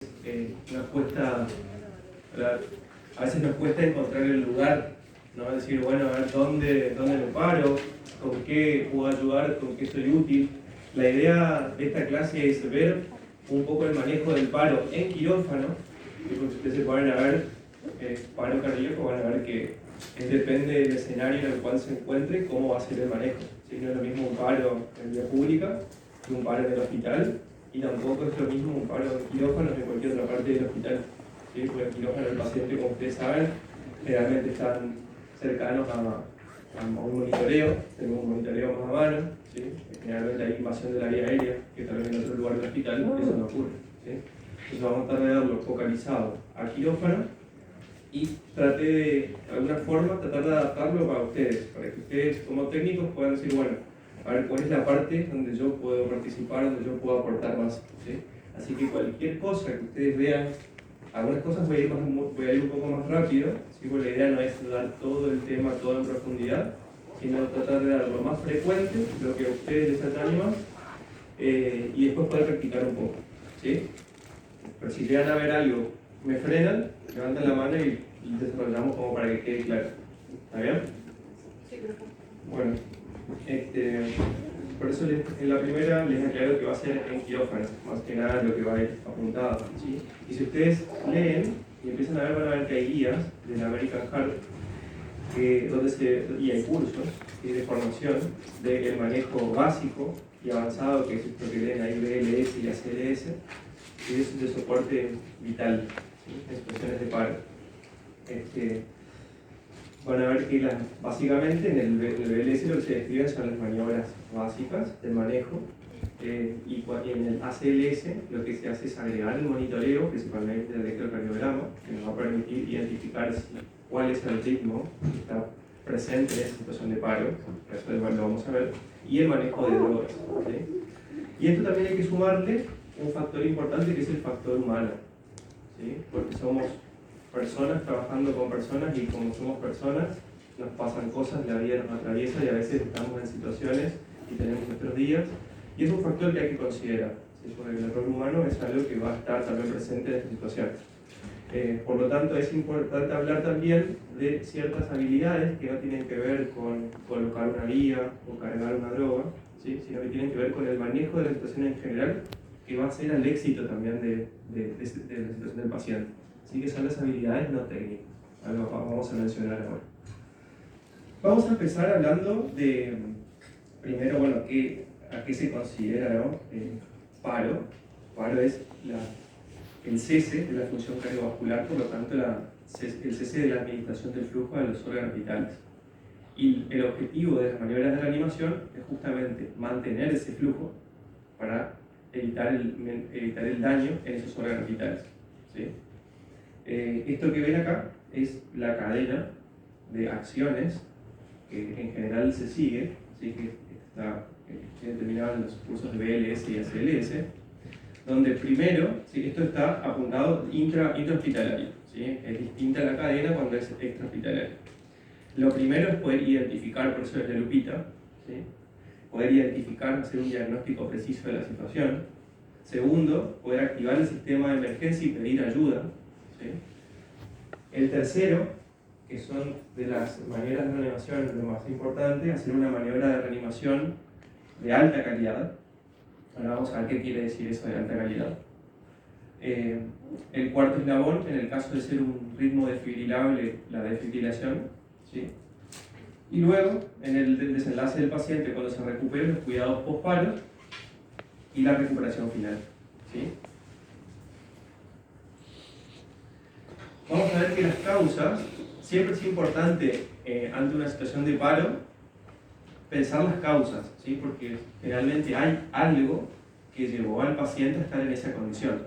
a veces nos cuesta encontrar el lugar, ¿no? Decir, bueno, a ver dónde me paro, con qué puedo ayudar, con qué soy útil. La idea de esta clase es ver un poco el manejo del paro en quirófano, y si ustedes se ponen a ver paro cardíaco, van a ver que depende del escenario en el cual se encuentre, cómo va a ser el manejo. ¿Sí? No es lo mismo un paro en vía pública que un paro en el hospital, y tampoco es lo mismo un paro en quirófano que en cualquier otra parte del hospital. ¿Sí? Porque en quirófano el paciente, como ustedes saben, generalmente están cercanos a un monitoreo, tenemos un monitoreo más a mano, ¿sí? Generalmente hay invasión de la vía aérea, que tal vez en otro lugar del hospital eso no ocurre. ¿Sí? Entonces vamos a tratar de darlo focalizado a quirófano y traté de alguna forma tratar de adaptarlo para ustedes, para que ustedes como técnicos puedan decir, bueno, a ver cuál es la parte donde yo puedo participar, donde yo puedo aportar más. ¿Sí? Así que cualquier cosa que ustedes vean, algunas cosas voy a ir un poco más rápido, ¿sí? Porque la idea no es dar todo el tema, todo en profundidad, sino tratar de dar lo más frecuente, lo que a ustedes les atañe más, y después poder practicar un poco. ¿Sí? Pero si llegan a ver algo, me frenan, levantan la mano y desarrollamos como para que quede claro. ¿Está bien? Sí, perfecto. Bueno, por eso en la primera les aclaro que va a ser en quirófano, más que nada lo que va a ir apuntado. ¿Sí? Y si ustedes leen y empiezan a ver, van a ver que hay guías de la American Heart y hay cursos de formación del manejo básico y avanzado, que es esto que leen ahí, BLS y ACLS, y es de soporte vital, ¿sí? En situaciones de paro. Van a ver que básicamente en el BLS lo que se describen son las maniobras básicas del manejo, y en el ACLS lo que se hace es agregar el monitoreo, principalmente el electrocardiograma, que nos va a permitir identificar cuál es el ritmo que está presente en esa situación de paro, eso lo vamos a ver, y el manejo de drogas. ¿Sí? Y esto también hay que sumarle un factor importante, que es el factor humano, ¿sí? Porque somos personas trabajando con personas, y como somos personas nos pasan cosas, la vida nos atraviesa y a veces estamos en situaciones y tenemos nuestros días, y es un factor que hay que considerar, ¿sí? Porque el error humano es algo que va a estar también presente en esta situación. Por lo tanto, es importante hablar también de ciertas habilidades que no tienen que ver con colocar una vía o cargar una droga, ¿sí? Sino que tienen que ver con el manejo de la situación en general, que va a ser al éxito también de la situación del paciente. Así que son las habilidades no técnicas, algo vamos a mencionar ahora. Vamos a empezar hablando de, primero, bueno, a qué se considera, ¿no? Paro. Paro es el cese de la función cardiovascular, por lo tanto el cese de la administración del flujo de los órganos vitales. Y el objetivo de las maniobras de reanimación es justamente mantener ese flujo para evitar el daño en esos órganos vitales. ¿Sí? Esto que ven acá es la cadena de acciones que en general se sigue, ¿sí? Que está determinada en los cursos de BLS y ACLS, donde primero, ¿sí? Esto está apuntado intrahospitalario, ¿sí? Es distinta la cadena cuando es extrahospitalaria. Lo primero es poder identificar, por eso es la lupita, ¿sí? Poder identificar, hacer un diagnóstico preciso de la situación. Segundo, poder activar el sistema de emergencia y pedir ayuda. ¿Sí? El tercero, que son de las maniobras de reanimación lo más importante, hacer una maniobra de reanimación de alta calidad. Ahora vamos a ver qué quiere decir eso de alta calidad. El cuarto eslabón, en el caso de ser un ritmo desfibrilable, la desfibrilación. ¿Sí? Y luego, en el desenlace del paciente, cuando se recupere, los cuidados post-paro y la recuperación final. ¿Sí? Vamos a ver que las causas, siempre es importante ante una situación de paro, pensar las causas, ¿sí? Porque generalmente hay algo que llevó al paciente a estar en esa condición.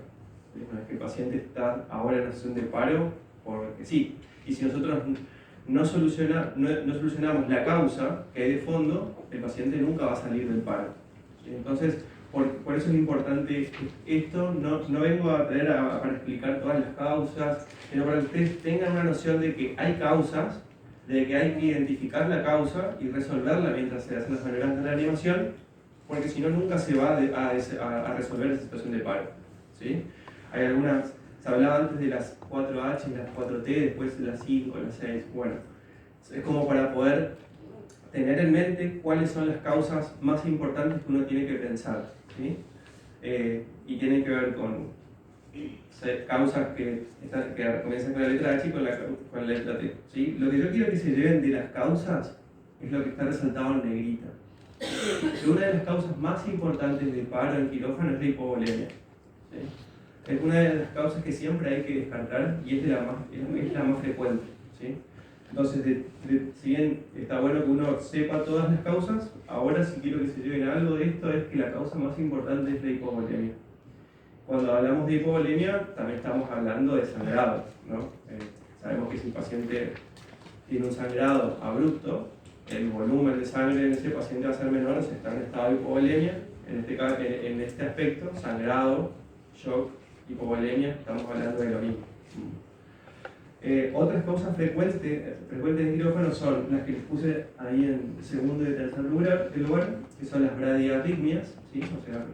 No es que el paciente está ahora en una situación de paro porque sí. Y si nosotros no solucionamos la causa que hay de fondo, el paciente nunca va a salir del paro. ¿Sí? Entonces, por eso es importante esto. No vengo a traer para explicar todas las causas, sino para que ustedes tengan una noción de que hay causas, de que hay que identificar la causa y resolverla mientras se hacen las maniobras de reanimación, porque si no, nunca se va a resolver esa situación de paro. ¿Sí? Hay algunas, se hablaba antes de las 4H, las 4T, después las 5, las 6. Bueno, es como para poder tener en mente cuáles son las causas más importantes que uno tiene que pensar, ¿sí? Y tienen que ver con causas que comienzan con la letra H y con la letra T, ¿sí? Lo que yo quiero que se lleven de las causas es lo que está resaltado en negrita. Que una de las causas más importantes de paro en quirófano es la hipovolemia, ¿sí? Es una de las causas que siempre hay que descartar y es la más frecuente, ¿sí? Entonces, si bien está bueno que uno sepa todas las causas, ahora si quiero que se lleven algo de esto es que la causa más importante es la hipovolemia. Cuando hablamos de hipovolemia, también estamos hablando de sangrado, ¿no? Sabemos que si el paciente tiene un sangrado abrupto, el volumen de sangre en ese paciente va a ser menor, o sea, está en estado de hipovolemia. En este aspecto, sangrado, shock, hipovolemia, estamos hablando de lo mismo. Otras causas frecuentes de quirófano son las que les puse ahí en segundo y tercer lugar, que son las bradiarritmias, ¿sí? O sea,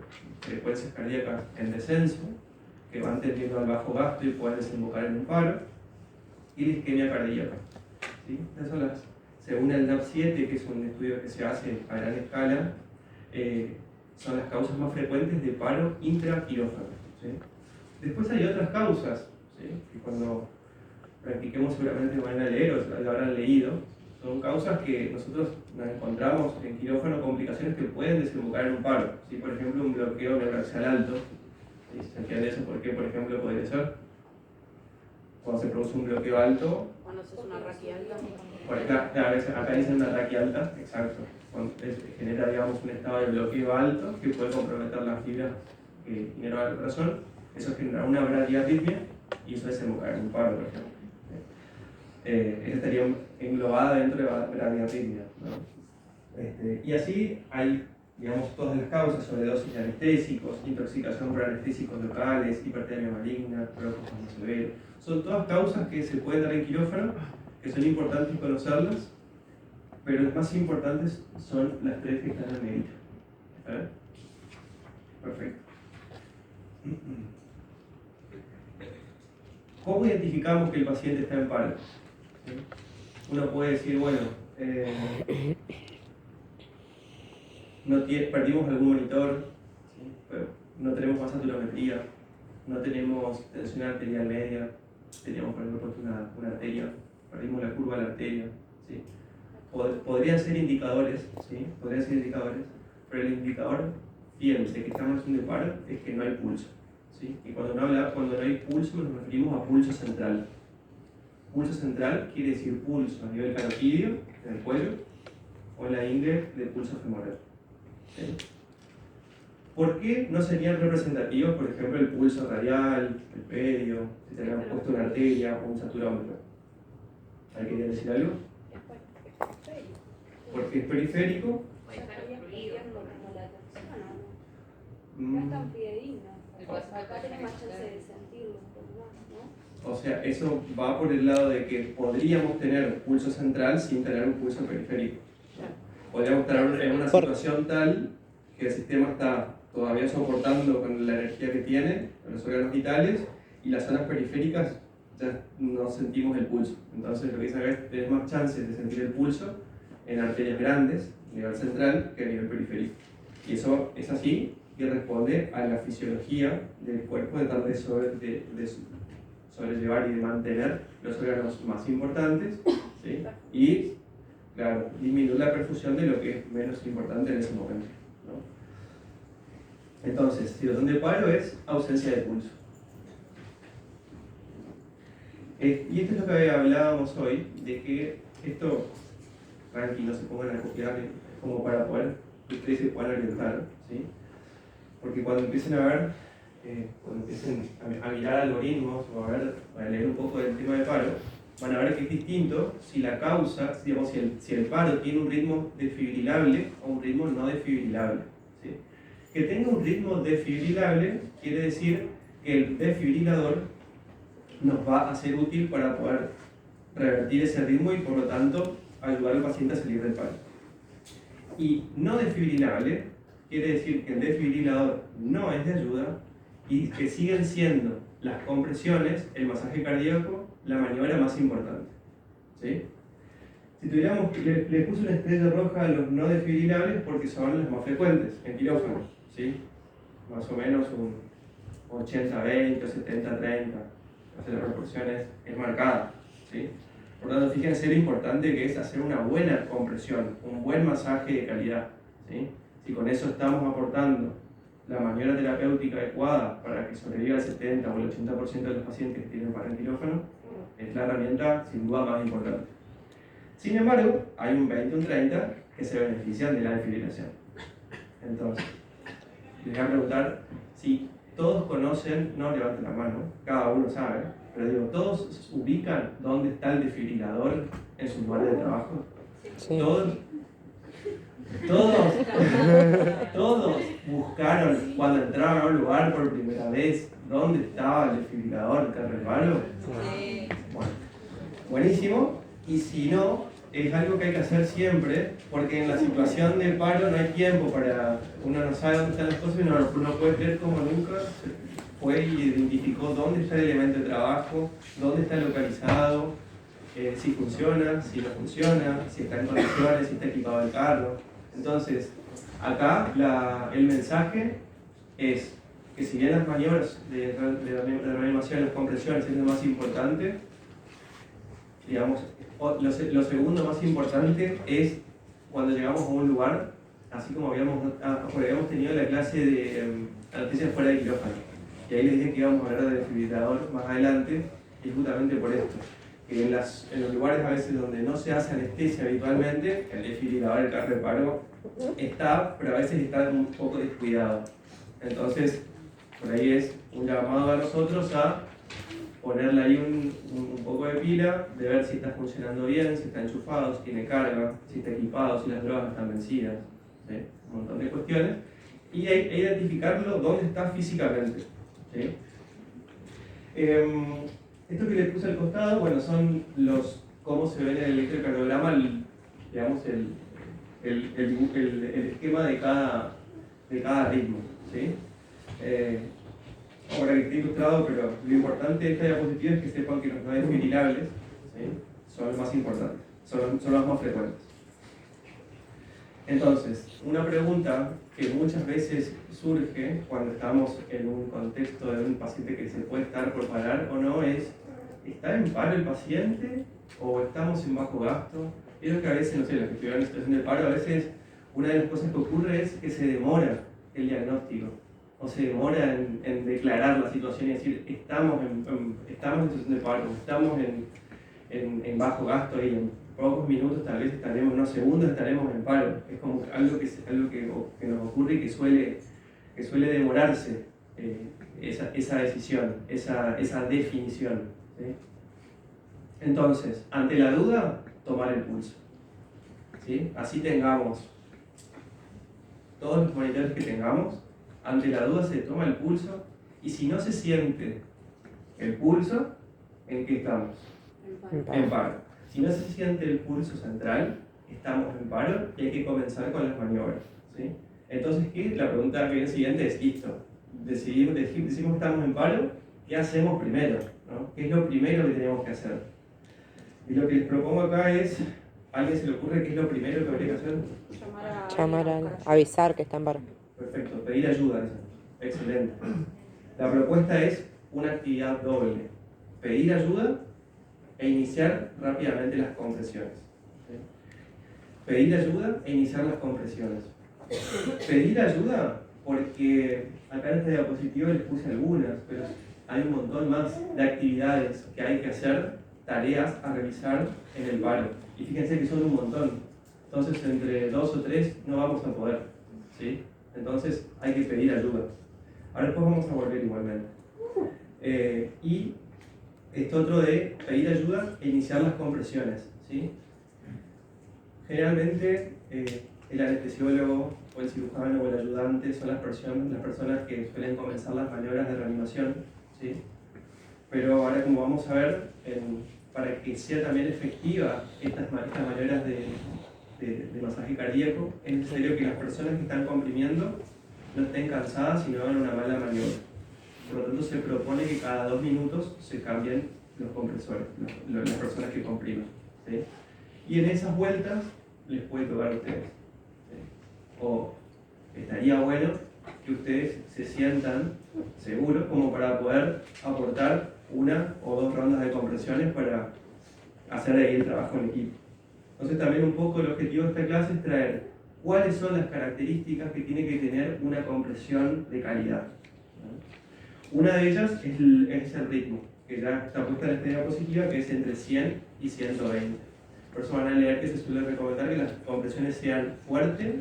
frecuencias cardíacas en descenso, que van tendiendo al bajo gasto y pueden desembocar en un paro, y la isquemia cardíaca, ¿sí? Estas son las, según el DAP7, que es un estudio que se hace a gran escala, son las causas más frecuentes de paro intraquirófano, ¿sí? Después hay otras causas, ¿sí? Que cuando practiquemos seguramente van a leer o lo habrán leído. Son causas que nosotros nos encontramos en quirófano, complicaciones que pueden desembocar en un paro, ¿sí? Por ejemplo, un bloqueo neuroaxial alto, ¿sí? ¿Se entiende eso? ¿Por qué, por ejemplo, podría ser? Cuando se produce un bloqueo alto. Cuando se hace una raquia alta. Por acá dicen una raquia alta, exacto. Cuando genera, digamos, un estado de bloqueo alto que puede comprometer las fibras que inervan el corazón. Eso genera una bradiarritmia y eso desemboca en un paro, por ejemplo. Esa estaría englobada dentro de la bradiarritmia, ¿no? Y así hay, digamos, todas las causas: sobredosis de anestésicos, intoxicación por anestésicos locales, hipertermia maligna, provocos más severos. Son todas causas que se pueden dar en quirófano, que son importantes conocerlas, pero las más importantes son las tres que están en negrita. Perfecto. ¿Cómo identificamos que el paciente está en paro? ¿Sí? Uno puede decir, bueno, perdimos algún monitor, ¿sí? Pero no tenemos más saturometría, no tenemos tensión arterial media, teníamos por ejemplo una arteria, perdimos la curva de la arteria, ¿sí? Podrían ser indicadores, ¿sí? Podrían ser indicadores, pero el indicador fiel de que estamos en un paro es que no hay pulso, ¿sí? Y cuando no hay pulso nos referimos a pulso central. Pulso central quiere decir pulso a nivel carotidio, en el cuello, o en la ingle del pulso femoral, ¿sí? ¿Por qué no serían representativos, por ejemplo, el pulso radial, el pedio, si tenemos puesto una arteria o un saturómetro? ¿Alguien quería decir algo? Porque es periférico. No es tan fidedigno. Acá tenés más chance de sentirlo un poco más, ¿no? O sea, eso va por el lado de que podríamos tener un pulso central sin tener un pulso periférico. Podríamos estar en una situación tal que el sistema está todavía soportando con la energía que tiene, con los órganos vitales, y las zonas periféricas ya no sentimos el pulso. Entonces, lo que dice acá es que tenés más chances de sentir el pulso en arterias grandes, a nivel central, que a nivel periférico. Y eso es así y responde a la fisiología del cuerpo de tratar de sobrellevar y de mantener los órganos más importantes, ¿sí? Y, claro, disminuir la perfusión de lo que es menos importante en ese momento, ¿no? Entonces, situación de paro es ausencia de pulso. Y esto es lo que hablábamos hoy, de que esto, tranqui, no se pongan a copiar, como para poder, que ustedes se puedan orientar, ¿sí? Porque cuando empiecen a ver, cuando empiecen a mirar algoritmos o a leer un poco del tema de paro, van a ver que es distinto si la causa, digamos, si el paro tiene un ritmo desfibrilable o un ritmo no desfibrilable, ¿sí? Que tenga un ritmo desfibrilable quiere decir que el desfibrilador nos va a ser útil para poder revertir ese ritmo y por lo tanto ayudar al paciente a salir del paro. Y no desfibrilable quiere decir que el desfibrilador no es de ayuda y que siguen siendo las compresiones, el masaje cardíaco, la maniobra más importante. ¿Sí? Si tuviéramos, le puse una estrella roja a los no desfibrilables porque son los más frecuentes en quirófano, ¿sí? Más o menos un 80-20 o 70-30, entonces la proporción es marcada, ¿sí? Por lo tanto, fíjense lo importante que es hacer una buena compresión, un buen masaje de calidad, ¿sí? Si con eso estamos aportando la maniobra terapéutica adecuada para que sobreviva el 70 o el 80% de los pacientes que tienen paro en quirófano, es la herramienta sin duda más importante. Sin embargo, hay un 20 o un 30 que se benefician de la desfibrilación. Entonces, les voy a preguntar si todos conocen, no levanten la mano, cada uno sabe, pero digo, ¿todos ubican dónde está el desfibrilador en su lugar de trabajo? Sí. Todos buscaron cuando entraban a un lugar por primera vez dónde estaba el desfibrilador que reparo. Bueno, buenísimo. Y si no, es algo que hay que hacer siempre, porque en la situación de paro no hay tiempo para... Uno no sabe dónde están las cosas y uno no puede creer cómo nunca fue y identificó dónde está el elemento de trabajo, dónde está localizado, si funciona, si no funciona, si está en condiciones, si está equipado el carro. Entonces, acá el mensaje es que si bien las maniobras de reanimación, las compresiones es lo más importante, digamos, lo segundo más importante es cuando llegamos a un lugar, así como habíamos tenido la clase de anestesia fuera de quirófano, y ahí les dije que íbamos a hablar de desfibrilador más adelante, y justamente por esto, que en los lugares a veces donde no se hace anestesia habitualmente, el desfibrilador, el carro de paro, está, pero a veces está un poco descuidado. Entonces, por ahí es un llamado a nosotros a ponerle ahí un poco de pila, de ver si está funcionando bien, si está enchufado, si tiene carga, si está equipado, si las drogas están vencidas, ¿sí? Un montón de cuestiones. Y identificarlo dónde está físicamente, ¿sí? Esto que les puse al costado, bueno, son cómo se ve en el electrocardiograma, digamos, el esquema de cada ritmo, ¿sí? Ahora que está ilustrado, pero lo importante de esta diapositiva es que sepan que los no desfibrilables, ¿sí?, son los más importantes, son los más frecuentes. Entonces, una pregunta que muchas veces surge cuando estamos en un contexto de un paciente que se puede estar por parar o no es: ¿está en paro el paciente o estamos en bajo gasto? Es lo que a veces, no sé, los que estuvieron en situación de paro, a veces una de las cosas que ocurre es que se demora el diagnóstico, o se demora en declarar la situación y decir: estamos en situación de paro, estamos en bajo gasto y en pocos minutos, tal vez estaremos, unos segundos estaremos en paro. Es como algo que nos ocurre y que suele demorarse esa decisión, esa definición, ¿sí? Entonces, ante la duda, tomar el pulso, ¿sí? Así tengamos todos los monitores que tengamos, ante la duda se toma el pulso, y si no se siente el pulso, ¿en qué estamos? En paro. Si no se siente el pulso central, estamos en paro y hay que comenzar con las maniobras, ¿sí? Entonces, la pregunta que viene siguiente es: listo, decimos que estamos en paro, ¿qué hacemos primero, ¿no? ¿Qué es lo primero que tenemos que hacer? Y lo que les propongo acá es: ¿a alguien se le ocurre qué es lo primero que habría que hacer? Avisar que está en paro. Perfecto, pedir ayuda. Excelente. La propuesta es una actividad doble: pedir ayuda e iniciar rápidamente las compresiones, ¿sí? Pedir ayuda e iniciar las compresiones. Pedir ayuda porque acá en esta diapositiva les puse algunas, pero hay un montón más de actividades que hay que hacer, tareas a realizar en el paro. Y fíjense que son un montón. Entonces, entre 2 o 3 no vamos a poder, ¿sí? Entonces, hay que pedir ayuda. Ahora después vamos a volver igualmente. Y esto otro de pedir ayuda e iniciar las compresiones, ¿sí? Generalmente, el anestesiólogo o el cirujano o el ayudante son las personas que suelen comenzar las maniobras de reanimación, ¿sí? Pero ahora, como vamos a ver, para que sea también efectiva estas maniobras de masaje cardíaco, es necesario que las personas que están comprimiendo no estén cansadas y no hagan una mala maniobra, por lo tanto se propone que cada 2 minutos se cambien los compresores, las personas que comprimen, ¿sí? Y en esas vueltas les puede tocar a ustedes, ¿sí? O estaría bueno que ustedes se sientan seguros como para poder aportar 1 o 2 rondas de compresiones para hacer ahí el trabajo en equipo. Entonces también un poco el objetivo de esta clase es traer cuáles son las características que tiene que tener una compresión de calidad. Una de ellas es el ritmo, que ya está puesta en esta diapositiva, que es entre 100 y 120. Por eso van a leer que se suele recomendar que las compresiones sean fuertes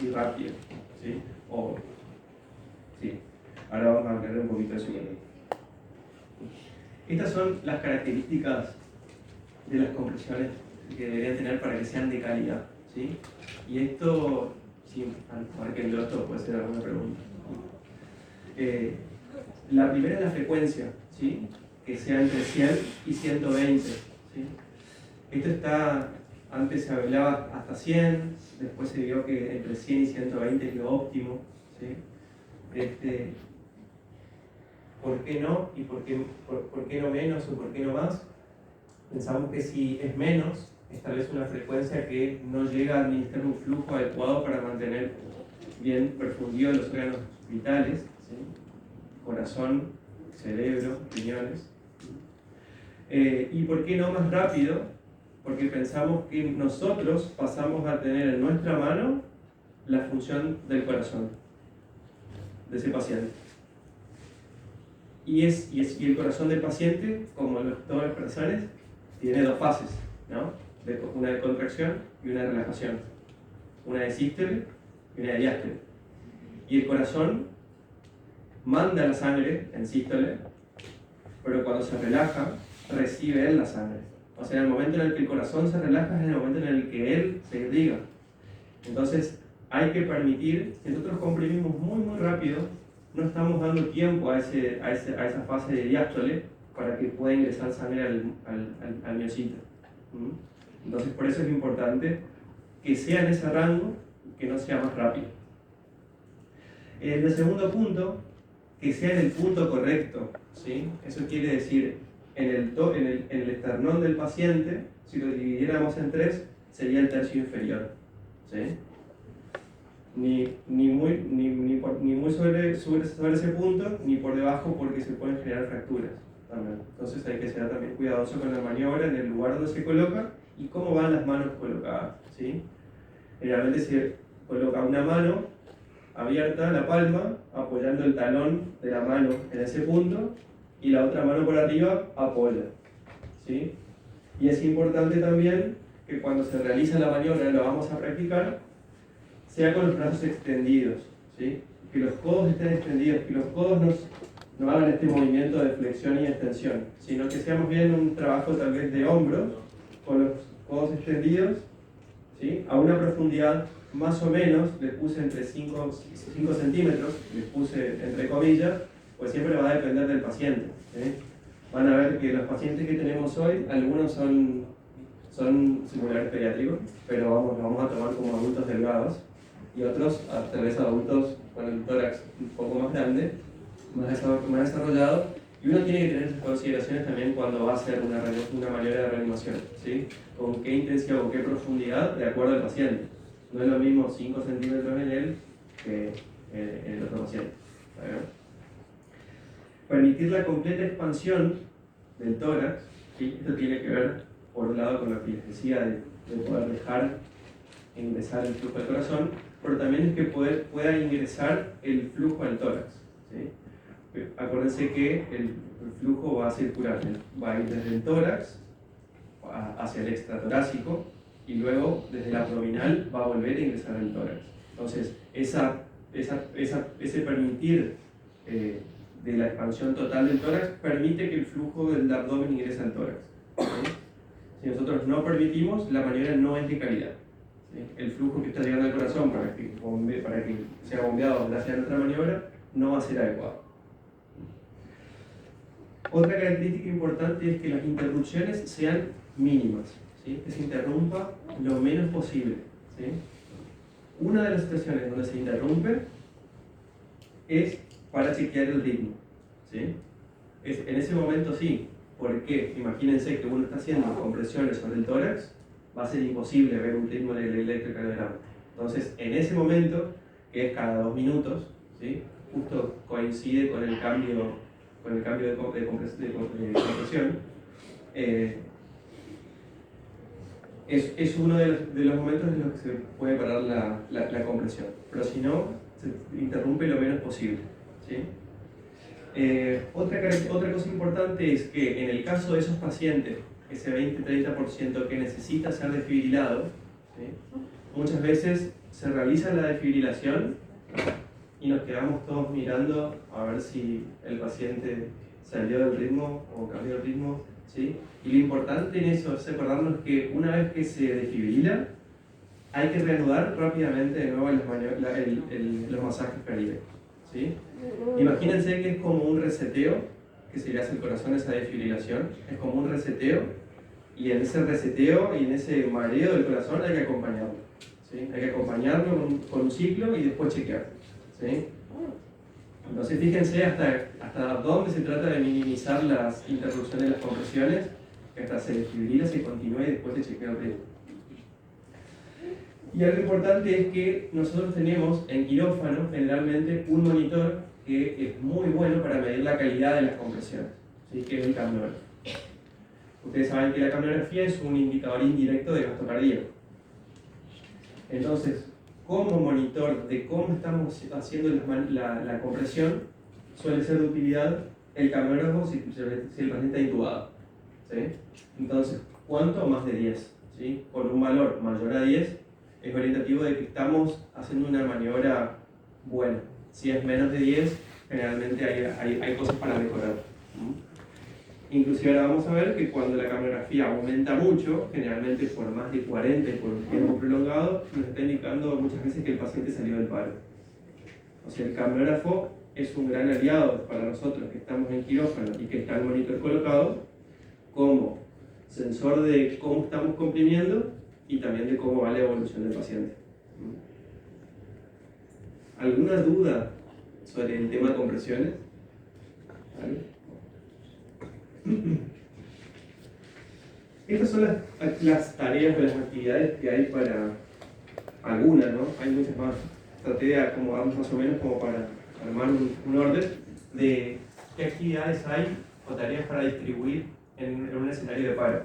y rápidas, ¿sí? Sí. Ahora vamos a hablar un poquito de eso. Estas son las características de las compresiones que deberían tener para que sean de calidad, ¿sí? Y esto, sí, marquenlo, esto puede ser alguna pregunta. La primera es la frecuencia, ¿sí? Que sea entre 100 y 120, ¿sí? Esto está, antes se hablaba hasta 100, después se vio que entre 100 y 120 es lo óptimo, ¿sí? ¿Por qué no? ¿Y por qué no menos o por qué no más? Pensamos que si es menos, es tal vez una frecuencia que no llega a administrar un flujo adecuado para mantener bien perfundidos los órganos vitales, ¿sí? Corazón, cerebro, riñones. ¿Y por qué no más rápido? Porque pensamos que nosotros pasamos a tener en nuestra mano la función del corazón de ese paciente. Y el corazón del paciente, como todos los corazones, tiene 2 fases, ¿no? Una de contracción y una de relajación. Una de sístole y una de diástole. Y el corazón manda la sangre en sístole, pero cuando se relaja, recibe él la sangre. O sea, en el momento en el que el corazón se relaja es en el momento en el que él se irriga. Entonces, hay que permitir, si nosotros comprimimos muy rápido, no estamos dando tiempo a esa fase de diástole para que pueda ingresar sangre al miocito. Entonces, por eso es importante que sea en ese rango, que no sea más rápido. El segundo punto, que sea en el punto correcto, ¿sí? Eso quiere decir, en el esternón del paciente, si lo dividiéramos en 3, sería el tercio inferior, ¿sí? Ni muy sobre ese punto, ni por debajo, porque se pueden generar fracturas también. Entonces hay que ser también cuidadoso con la maniobra en el lugar donde se coloca y cómo van las manos colocadas, ¿sí? Generalmente se coloca una mano abierta, la palma, apoyando el talón de la mano en ese punto, y la otra mano por arriba apoya, ¿sí? Y es importante también que cuando se realiza la maniobra, lo vamos a practicar, sea con los brazos extendidos, ¿sí? Que los codos estén extendidos, que los codos no hagan este movimiento de flexión y extensión, sino que sea más bien un trabajo tal vez de hombros, con los codos extendidos, ¿sí? A una profundidad más o menos, les puse entre 5 centímetros, les puse entre comillas, pues siempre va a depender del paciente, ¿sí? Van a ver que los pacientes que tenemos hoy, algunos son simuladores pediátricos, pero vamos a tomar como adultos delgados, y otros tal vez adultos con el tórax un poco más grande, más desarrollado, y uno tiene que tener esas consideraciones también cuando va a hacer una maniobra de reanimación, ¿sí? Con qué intensidad o qué profundidad, de acuerdo al paciente. No es lo mismo 5 centímetros en él que en el otro paciente, ¿sabes? Permitir la completa expansión del tórax, ¿sí? Esto tiene que ver, por un lado, con lo que les decía de poder dejar ingresar el flujo del corazón, pero también es que pueda ingresar el flujo al tórax, ¿sí? Acuérdense que el flujo va a circular, va a ir desde el tórax hacia el extratorácico y luego desde el abdominal va a volver a ingresar al tórax. Entonces, ese permitir de la expansión total del tórax permite que el flujo del abdomen ingrese al tórax, ¿sí? Si nosotros no permitimos, la maniobra no es de calidad, ¿sí? El flujo que está llegando al corazón para que sea bombeado hacia nuestra maniobra no va a ser adecuado. Otra característica importante es que las interrupciones sean mínimas, ¿sí? Que se interrumpa lo menos posible, ¿sí? Una de las situaciones donde se interrumpe es para chequear el ritmo, ¿sí? En ese momento sí. ¿Por qué? Imagínense que uno está haciendo compresiones sobre el tórax, va a ser imposible ver un ritmo en el electrocardiograma. Entonces, en ese momento, que es cada 2 minutos, ¿sí? Justo coincide con el cambio de compresión, es uno de los momentos en los que se puede parar la compresión, pero si no, se interrumpe lo menos posible, ¿sí? Otra cosa importante es que en el caso de esos pacientes, ese 20-30% que necesita ser desfibrilado, ¿sí? Muchas veces se realiza la desfibrilación y nos quedamos todos mirando a ver si el paciente salió del ritmo o cambió el ritmo, ¿sí? Y lo importante en eso es acordarnos que una vez que se desfibrila, hay que reanudar rápidamente de nuevo los masajes periféricos, ¿sí? Imagínense que es como un reseteo que se le hace al corazón, esa desfibrilación, es como un reseteo, y en ese reseteo y en ese mareo del corazón hay que acompañarlo, ¿sí? Hay que acompañarlo con un ciclo y después chequear, ¿sí? Entonces fíjense hasta dónde se trata de minimizar las interrupciones de las compresiones, que hasta se desfibrila, se continúa y después se chequea el ritmo. Y algo importante es que nosotros tenemos en quirófano generalmente un monitor que es muy bueno para medir la calidad de las compresiones, ¿sí? Que es el capnógrafo. Ustedes saben que la capnografía es un indicador indirecto de gasto cardíaco. Entonces, como monitor de cómo estamos haciendo la compresión, suele ser de utilidad el capnógrafo si el paciente está intubado, ¿sí? Entonces, ¿cuánto? Más de 10, ¿sí? Con un valor mayor a 10 es orientativo de que estamos haciendo una maniobra buena. Si es menos de 10, generalmente hay cosas para mejorar. Inclusive ahora vamos a ver que cuando la capnografía aumenta mucho, generalmente por más de 40 y por un tiempo prolongado, nos está indicando muchas veces que el paciente salió del paro. O sea, el capnógrafo es un gran aliado para nosotros que estamos en quirófano y que está el monitor colocado como sensor de cómo estamos comprimiendo y también de cómo va la evolución del paciente. ¿Alguna duda sobre el tema de compresiones? ¿Vale? Estas son las tareas o las actividades que hay para algunas, ¿no? Hay muchas más. Traté de acomodarnos más o menos como para armar un orden de qué actividades hay o tareas para distribuir en un escenario de paro.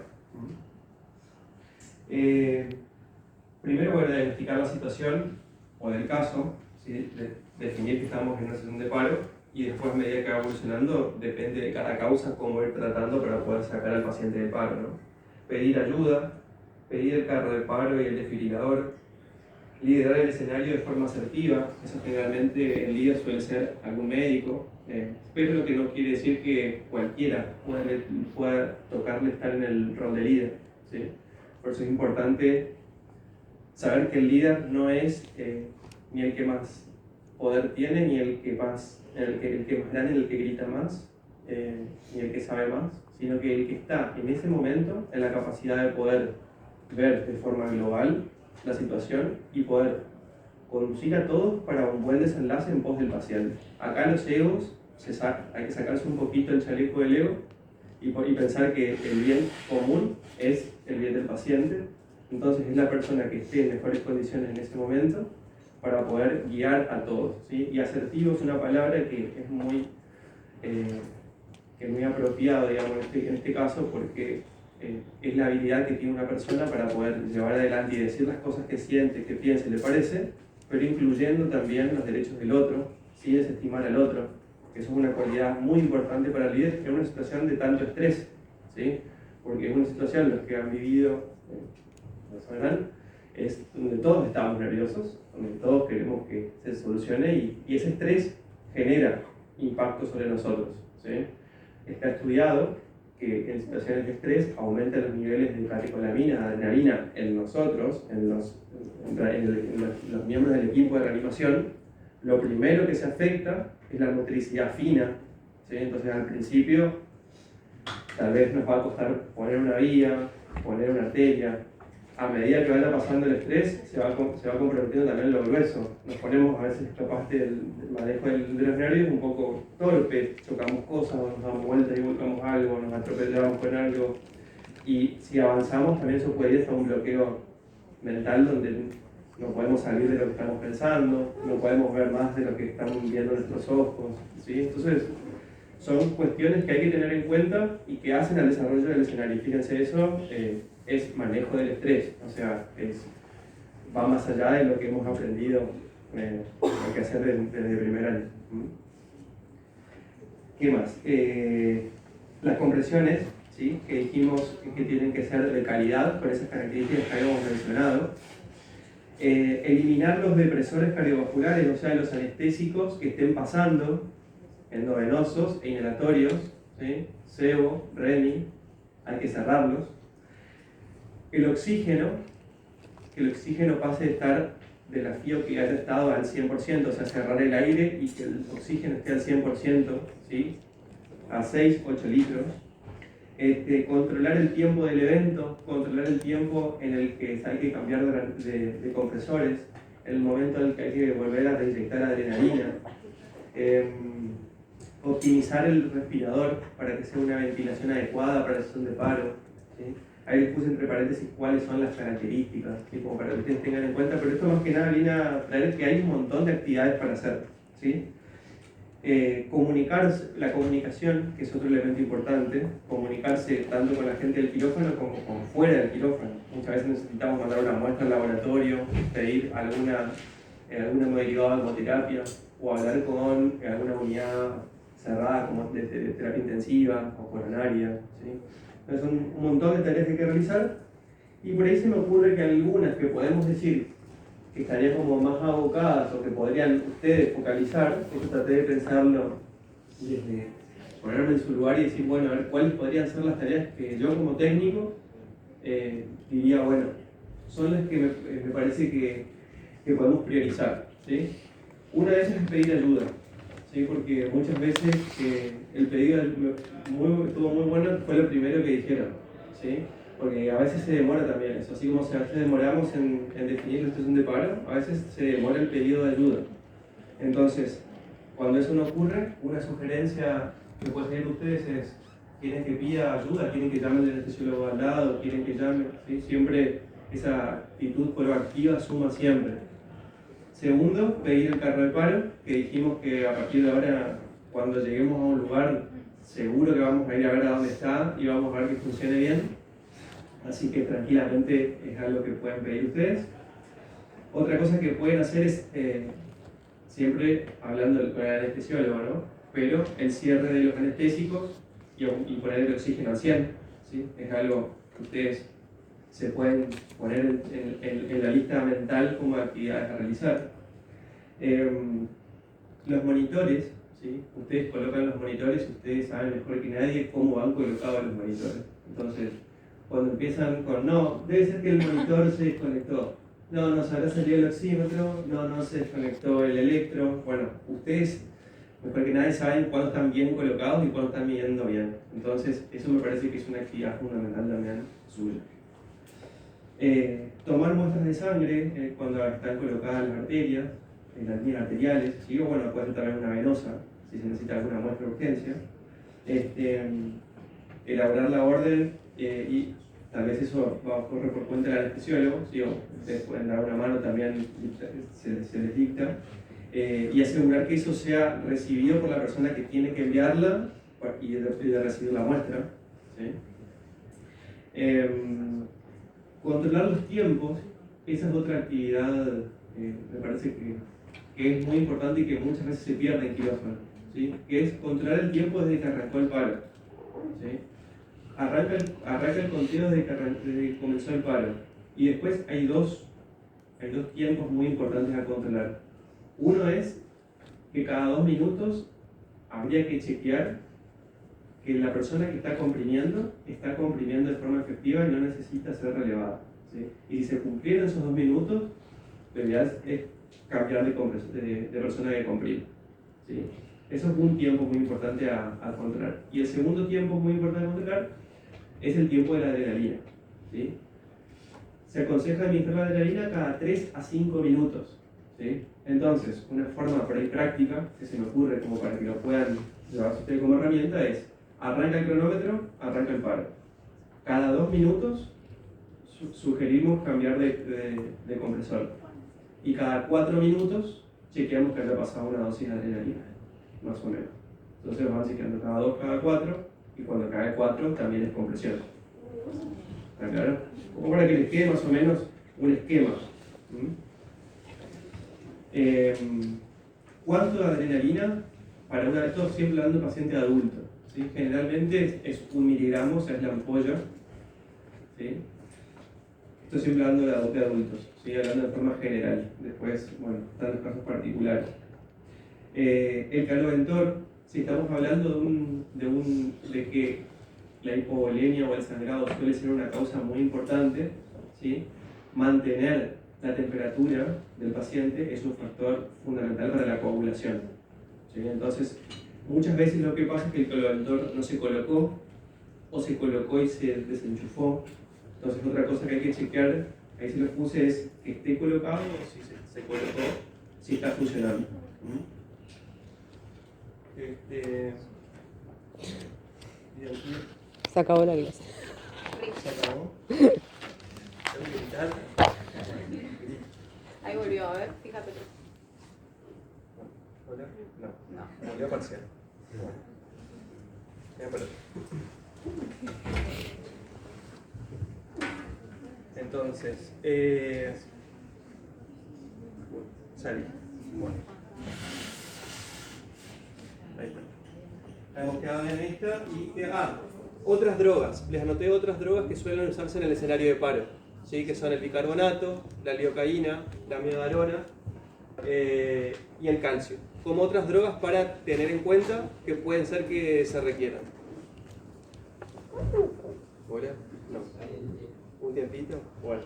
Primero voy a diagnosticar la situación o del caso, ¿sí? Definir que estamos en una situación de paro, y después, a medida que va evolucionando, depende de cada causa cómo ir tratando para poder sacar al paciente de paro, ¿no? Pedir ayuda, pedir el carro de paro y el desfibrilador, liderar el escenario de forma asertiva. Eso generalmente el líder suele ser algún médico, pero lo que no quiere decir que cualquiera pueda tocarle estar en el rol de líder, ¿sí? Por eso es importante saber que el líder no es ni el que más poder tiene, ni el que más grande, ni el que grita más, ni el que sabe más, sino que el que está en ese momento en la capacidad de poder ver de forma global la situación y poder conducir a todos para un buen desenlace en pos del paciente. Acá los egos hay que sacarse un poquito el chaleco del ego y pensar que el bien común es el bien del paciente. Entonces es la persona que esté en mejores condiciones en ese momento para poder guiar a todos, ¿sí? Y asertivo es una palabra que es muy apropiada, digamos, en este caso, porque es la habilidad que tiene una persona para poder llevar adelante y decir las cosas que siente, que piensa y le parece, pero incluyendo también los derechos del otro, sin desestimar al otro, que eso es una cualidad muy importante para el líder en una situación de tanto estrés, ¿sí? Porque es una situación, los que han vivido, lo sabrán, es donde todos estamos nerviosos, donde todos queremos que se solucione y ese estrés genera impacto sobre nosotros, ¿sí? Está estudiado que en situaciones de estrés aumentan los niveles de catecolamina, adrenalina en nosotros, en los miembros del equipo de reanimación. Lo primero que se afecta es la motricidad fina, ¿sí? Entonces al principio tal vez nos va a costar poner una vía, poner una arteria, a medida que vaya pasando el estrés, se va comprometiendo también lo grueso. Nos ponemos a veces capaz del manejo de los nervios un poco torpe, chocamos cosas, nos damos vueltas y buscamos algo, nos atropellamos con algo. Y si avanzamos, también eso puede ir hasta un bloqueo mental donde no podemos salir de lo que estamos pensando, no podemos ver más de lo que están viendo nuestros ojos. ¿Sí? Entonces, son cuestiones que hay que tener en cuenta y que hacen al desarrollo del escenario. Fíjense, eso es manejo del estrés, o sea, va más allá de lo que hemos aprendido hay que hacer desde primer año. ¿Qué más? Las compresiones, ¿sí? Que dijimos que tienen que ser de calidad, con esas características que habíamos mencionado. Eliminar los depresores cardiovasculares, o sea, los anestésicos que estén pasando, endovenosos e inhalatorios, ¿sí? Sebo, Remi, hay que cerrarlos. El oxígeno, que el oxígeno pase de estar de la FIO que haya estado al 100%, o sea, cerrar el aire y que el oxígeno esté al 100%, ¿sí? A 6-8 litros. Controlar el tiempo del evento, controlar el tiempo en el que hay que cambiar de compresores, el momento en el que hay que volver a reinyectar adrenalina, optimizar el respirador para que sea una ventilación adecuada para la sesión de paro. ¿Sí? Ahí les puse entre paréntesis cuáles son las características, ¿sí? Como para que ustedes tengan en cuenta, pero esto más que nada viene a traer que hay un montón de actividades para hacer. ¿Sí? La comunicación, que es otro elemento importante, comunicarse tanto con la gente del quirófano como con fuera del quirófano. Muchas veces necesitamos mandar una muestra al laboratorio, pedir alguna derivada de hemoterapia o hablar con alguna unidad cerrada como de terapia intensiva o coronaria. ¿Sí? Entonces son un montón de tareas que hay que realizar y por ahí se me ocurre que algunas que podemos decir que estarían como más abocadas o que podrían ustedes focalizar, eso traté de pensarlo desde ponerme en su lugar y decir, bueno, a ver cuáles podrían ser las tareas que yo como técnico diría, bueno, son las que me parece que podemos priorizar. ¿Sí? Una de ellas es pedir ayuda, ¿sí? Porque muchas veces el pedido estuvo muy bueno, fue lo primero que dijeron. ¿Sí? Porque a veces se demora también eso, así como a veces demoramos en definir la situación de paro, a veces se demora el pedido de ayuda. Entonces, cuando eso no ocurre, una sugerencia que pueden tener ustedes es: quieren que pida ayuda, quieren que llame al anestesiólogo al lado, quieren que llame, ¿sí? Siempre esa actitud proactiva suma siempre. Segundo, pedir el carro de paro, que dijimos que a partir de ahora, cuando lleguemos a un lugar, seguro que vamos a ir a ver a dónde está y vamos a ver que funcione bien. Así que tranquilamente es algo que pueden pedir ustedes. Otra cosa que pueden hacer es, siempre hablando con el anestesiólogo, ¿no? Pero el cierre de los anestésicos y poner el oxígeno al 100, ¿sí? Es algo que ustedes se pueden poner en la lista mental como actividades a realizar. Los monitores, ¿sí? Ustedes colocan los monitores y ustedes saben mejor que nadie cómo van colocados los monitores. Entonces, cuando empiezan con, no, debe ser que el monitor se desconectó, no se habrá salido el oxímetro, no se desconectó el electro. Bueno, ustedes mejor que nadie saben cuándo están bien colocados y cuándo están midiendo bien. Entonces, eso me parece que es una actividad fundamental también suya. Tomar muestras de sangre cuando están colocadas las arterias, las líneas arteriales, ¿sí? O bueno, puede ser también una venosa, si se necesita alguna muestra de urgencia. Elaborar la orden y tal vez eso va a correr por cuenta del anestesiólogo, ¿sí? O ustedes pueden dar una mano también, se les dicta, y asegurar que eso sea recibido por la persona que tiene que enviarla y de recibir la muestra. ¿Sí? Controlar los tiempos, esa es otra actividad, me parece que es muy importante y que muchas veces se pierde en quirófano, ¿sí? Que es controlar el tiempo desde que arrancó el paro. ¿Sí? Arranca el conteo desde que comenzó el paro. Y después hay dos tiempos muy importantes a controlar. Uno es que cada 2 minutos habría que chequear que la persona que está comprimiendo de forma efectiva y no necesita ser relevada. ¿Sí? Y si se cumplieron esos 2 minutos, lo ideal es cambiar de persona que comprime. ¿Sí? Eso es un tiempo muy importante a controlar. Y el segundo tiempo muy importante a controlar es el tiempo de la adrenalina. ¿Sí? Se aconseja administrar la adrenalina cada 3 a 5 minutos. ¿Sí? Entonces, una forma por ahí práctica que se me ocurre como para que lo puedan llevarse ustedes como herramienta es: arranca el cronómetro, arranca el paro. Cada 2 minutos sugerimos cambiar de compresor. Y cada 4 minutos chequeamos que haya pasado una dosis de adrenalina, más o menos. Entonces van chequeando cada 2, cada 4, y cuando cae 4 también es compresión. ¿Está claro? Como para que les quede más o menos un esquema. ¿Cuánto de adrenalina? Para una de estos, siempre hablando de paciente adulto. ¿Sí? Generalmente es 1 miligramo, o sea, es la ampolla. ¿Sí? Esto siempre hablando de adultos, ¿sí? Hablando de forma general. Después, bueno, están los casos particulares. El caloventor, si estamos hablando de que la hipovolemia o el sangrado suele ser una causa muy importante, ¿sí? Mantener la temperatura del paciente es un factor fundamental para la coagulación. ¿Sí? Entonces, muchas veces lo que pasa es que el caloventor no se colocó, o se colocó y se desenchufó. Entonces, otra cosa que hay que chequear, ahí se los puse, es que esté colocado o si se colocó, si está funcionando. Se acabó la clase. ¿Se acabó? Ahí volvió, a ver, fíjate. ¿Hola? No. No. Volvió parcial. Entonces, salí. Bueno. Ahí está. Hemos quedado en esta y... otras drogas. Les anoté otras drogas que suelen usarse en el escenario de paro. ¿Sí? Que son el bicarbonato, la lidocaína, la amiodarona y el calcio. Como otras drogas para tener en cuenta que pueden ser que se requieran. ¿Hola? No. ¿Un tiempito? Bueno.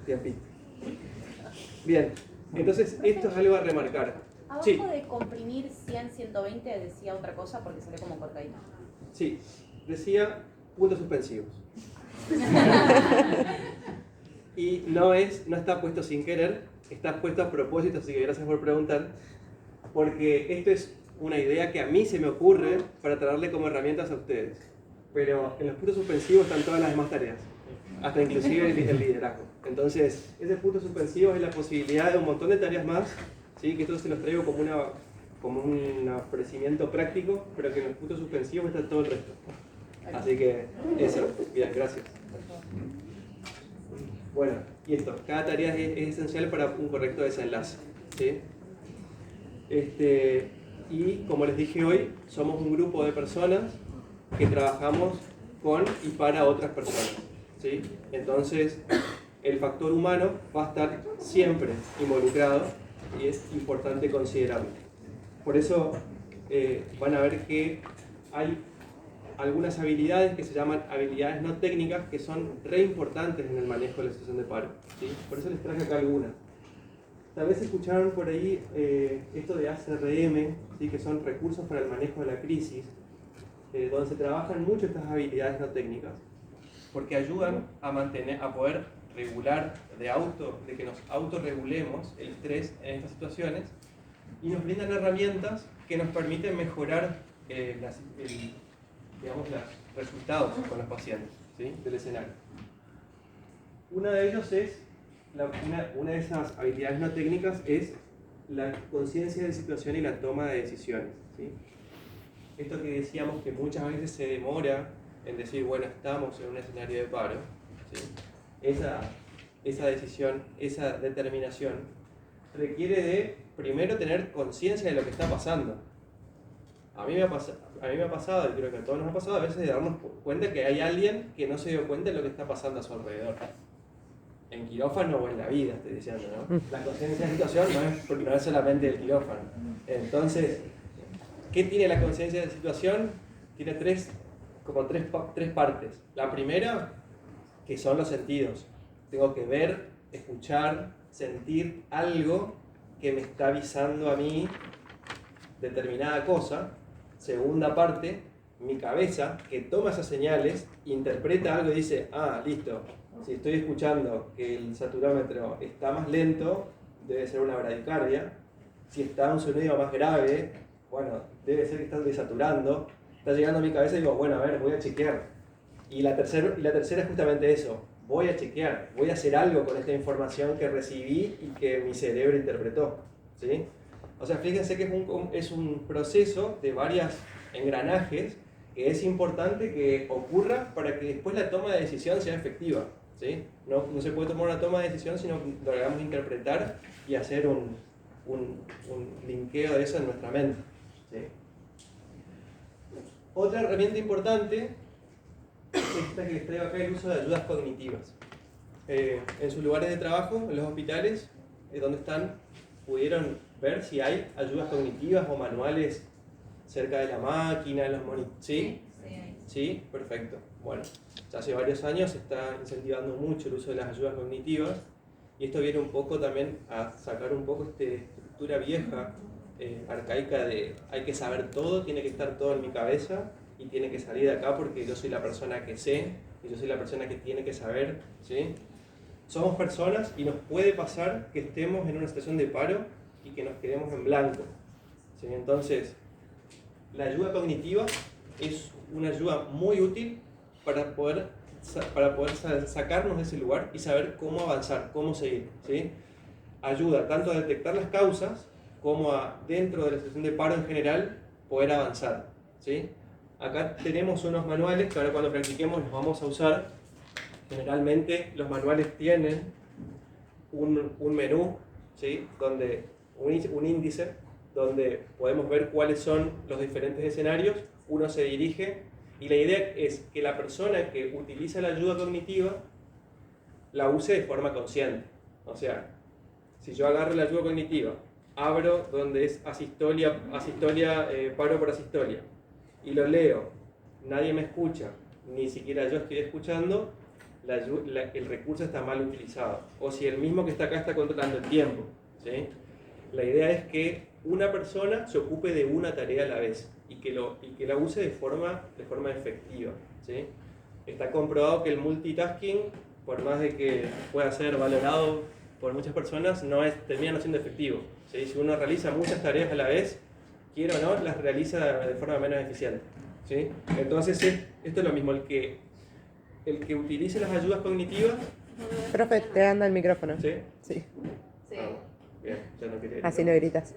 Tiempito. Bien. Entonces, esto es algo a remarcar. Abajo Sí. de comprimir 100, 120 decía otra cosa porque salió como cortadito. Sí. Decía puntos suspensivos. Y no está puesto sin querer, está puesto a propósito, así que gracias por preguntar, porque esto es una idea que a mí se me ocurre para traerle como herramientas a ustedes. Pero en los puntos suspensivos están todas las demás tareas, hasta inclusive el liderazgo. Entonces, ese punto suspensivo es la posibilidad de un montón de tareas más, ¿sí? Que esto se los traigo como un ofrecimiento práctico, pero que en los puntos suspensivos está todo el resto. Así que eso, bien, gracias. Bueno, y esto, cada tarea es esencial para un correcto desenlace, ¿sí? Y como les dije hoy, somos un grupo de personas que trabajamos con y para otras personas, ¿sí? Entonces, el factor humano va a estar siempre involucrado y es importante considerarlo. Por eso van a ver que hay algunas habilidades que se llaman habilidades no técnicas que son re importantes en el manejo de la situación de paro, ¿sí? Por eso les traje acá algunas. Tal vez escucharon por ahí esto de ACRM, ¿sí? Que son recursos para el manejo de la crisis, donde se trabajan mucho estas habilidades no técnicas, porque ayudan a poder regular, de que nos autorregulemos el estrés en estas situaciones, y nos brindan herramientas que nos permiten mejorar los resultados con los pacientes, ¿sí? Del escenario. Una de ellos es, una de esas habilidades no técnicas es la conciencia de situación y la toma de decisiones, ¿sí? Esto que decíamos que muchas veces se demora en decir, bueno, estamos en un escenario de paro, ¿sí? Esa decisión, esa determinación, requiere de, primero, tener conciencia de lo que está pasando. A mí me ha pasado, y creo que a todos nos ha pasado, a veces de darnos cuenta que hay alguien que no se dio cuenta de lo que está pasando a su alrededor. En quirófano o en la vida, estoy diciendo, ¿no? La conciencia de situación no es solamente el quirófano. Entonces, ¿qué tiene la conciencia de situación? Tiene tres partes. La primera, que son los sentidos. Tengo que ver, escuchar, sentir algo que me está avisando a mí determinada cosa. Segunda parte, mi cabeza, que toma esas señales, interpreta algo y dice, listo, Si estoy escuchando que el saturómetro está más lento, debe ser una bradicardia. Si está un sonido más grave, bueno, debe ser que está desaturando. Está llegando a mi cabeza y digo, bueno, a ver, voy a chequear. Y la tercera es justamente eso. Voy a chequear, voy a hacer algo con esta información que recibí y que mi cerebro interpretó, ¿sí? O sea, fíjense que es un proceso de varios engranajes que es importante que ocurra para que después la toma de decisión sea efectiva, ¿sí? No se puede tomar una toma de decisión sino que lo hagamos interpretar y hacer un linkeo de eso en nuestra mente, ¿sí? Otra herramienta importante es esta que les traigo acá, el uso de ayudas cognitivas. En sus lugares de trabajo, en los hospitales, donde están, pudieron ver si hay ayudas cognitivas o manuales cerca de la máquina, en los monitores. ¿Sí? Sí, perfecto. Bueno, ya hace varios años se está incentivando mucho el uso de las ayudas cognitivas y esto viene un poco también a sacar un poco esta estructura vieja, arcaica de hay que saber todo, tiene que estar todo en mi cabeza y tiene que salir de acá porque yo soy la persona que sé y yo soy la persona que tiene que saber, ¿sí? Somos personas y nos puede pasar que estemos en una situación de paro y que nos quedemos en blanco, ¿sí? Entonces, la ayuda cognitiva es una ayuda muy útil para poder sacarnos de ese lugar y saber cómo avanzar, cómo seguir, ¿sí? Ayuda tanto a detectar las causas como a, dentro de la situación de paro en general, poder avanzar, ¿sí? Acá tenemos unos manuales que ahora cuando practiquemos los vamos a usar. Generalmente los manuales tienen un menú, ¿sí? Donde un índice donde podemos ver cuáles son los diferentes escenarios, uno se dirige y la idea es que la persona que utiliza la ayuda cognitiva la use de forma consciente. O sea, si yo agarro la ayuda cognitiva, abro donde es asistolia, paro por asistolia y lo leo, nadie me escucha, ni siquiera yo estoy escuchando, el recurso está mal utilizado. O si el mismo que está acá está controlando el tiempo, ¿sí? La idea es que una persona se ocupe de una tarea a la vez y que la use de forma efectiva, ¿sí? Está comprobado que el multitasking, por más de que pueda ser valorado por muchas personas, termina no siendo efectivo, ¿sí? Si uno realiza muchas tareas a la vez, quiera o no, las realiza de forma menos eficiente, ¿sí? Entonces, esto es lo mismo, el que utilice las ayudas cognitivas... Profe, te anda el micrófono. ¿Sí? Sí. Bien, ya no quería. Así no gritas.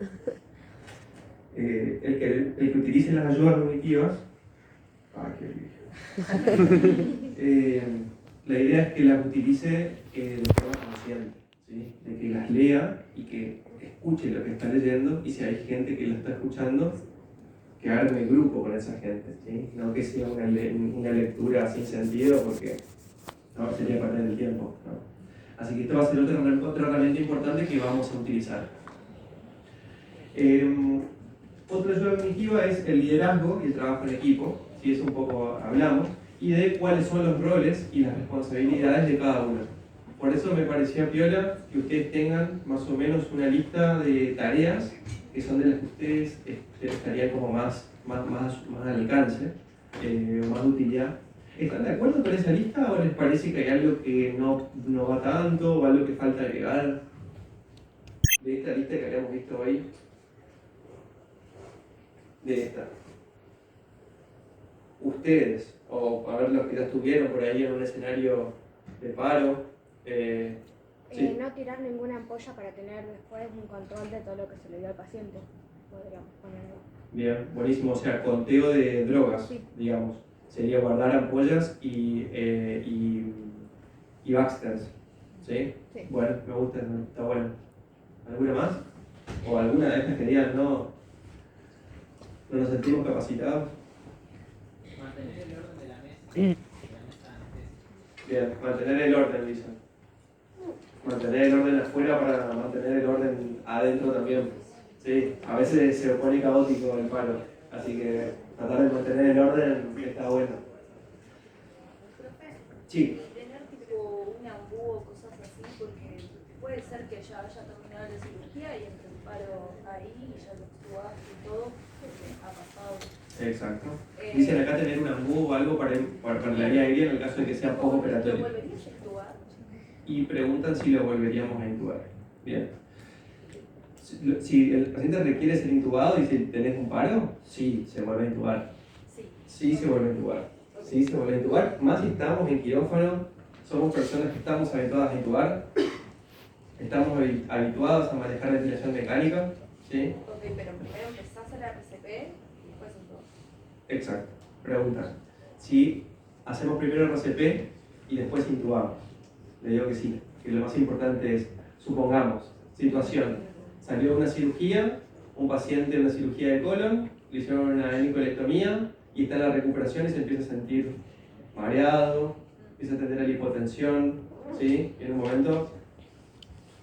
El que utilice las ayudas cognitivas... la idea es que las utilice de forma consciente, ¿sí? De que las lea y que escuche lo que está leyendo y si hay gente que lo está escuchando, que arme grupo con esa gente, ¿sí? No que sea una lectura sin sentido porque no, sería perder el tiempo, ¿no? Así que esto va a ser otra herramienta importante que vamos a utilizar. Otra ayuda cognitiva es el liderazgo y el trabajo en equipo, ¿sí? Eso un poco hablamos, y de cuáles son los roles y las responsabilidades de cada uno. Por eso me parecía piola que ustedes tengan más o menos una lista de tareas que son de las que ustedes estarían como más al alcance, más de utilidad. ¿Están de acuerdo con esa lista o les parece que hay algo que no va tanto o algo que falta agregar de esta lista que habíamos visto hoy? De esta. Ustedes, o a ver los que ya estuvieron por ahí en un escenario de paro. Sí. No tirar ninguna ampolla para tener después un control de todo lo que se le dio al paciente, podríamos ponerlo. Bien, buenísimo, o sea, conteo de drogas, sí. Digamos. Sería guardar ampollas y Baxters, ¿sí? Sí. Bueno, me gusta, está bueno. ¿Alguna más? ¿O alguna de estas que digan no nos sentimos capacitados? Mantener el orden de la mesa. Bien, mantener el orden, dicen. Mantener el orden afuera para mantener el orden adentro también. Sí, a veces se pone caótico el paro, así que tratar de mantener el orden está bueno. Profe, sí. Tener tipo un ambú o cosas así, porque puede ser que ya haya terminado la cirugía y entre el paro ahí y ya lo actuaste y todo, porque ha pasado. Exacto. Dicen acá tener un ambú o algo para la vía aérea en el caso de que sea poco operatorio. ¿Lo volverías a actuar? y preguntan si lo volveríamos a intubar. Bien. Si el paciente requiere ser intubado y si tenés un paro, sí, se vuelve a intubar. Sí, se vuelve a intubar. Sí, se vuelve a intubar. Más si estamos en quirófano, somos personas que estamos habituadas a intubar, estamos habituados a manejar ventilación mecánica. ¿Sí? Ok, pero primero empezás a la RCP y después intubás. Exacto. Pregunta. Si hacemos primero RCP y después intubamos. Le digo que sí. Que lo más importante es, supongamos, situación. Salió una cirugía, un paciente de una cirugía de colon, le hicieron una hemicolectomía y está en la recuperación y se empieza a sentir mareado, empieza a tener la hipotensión, ¿sí? Y en un momento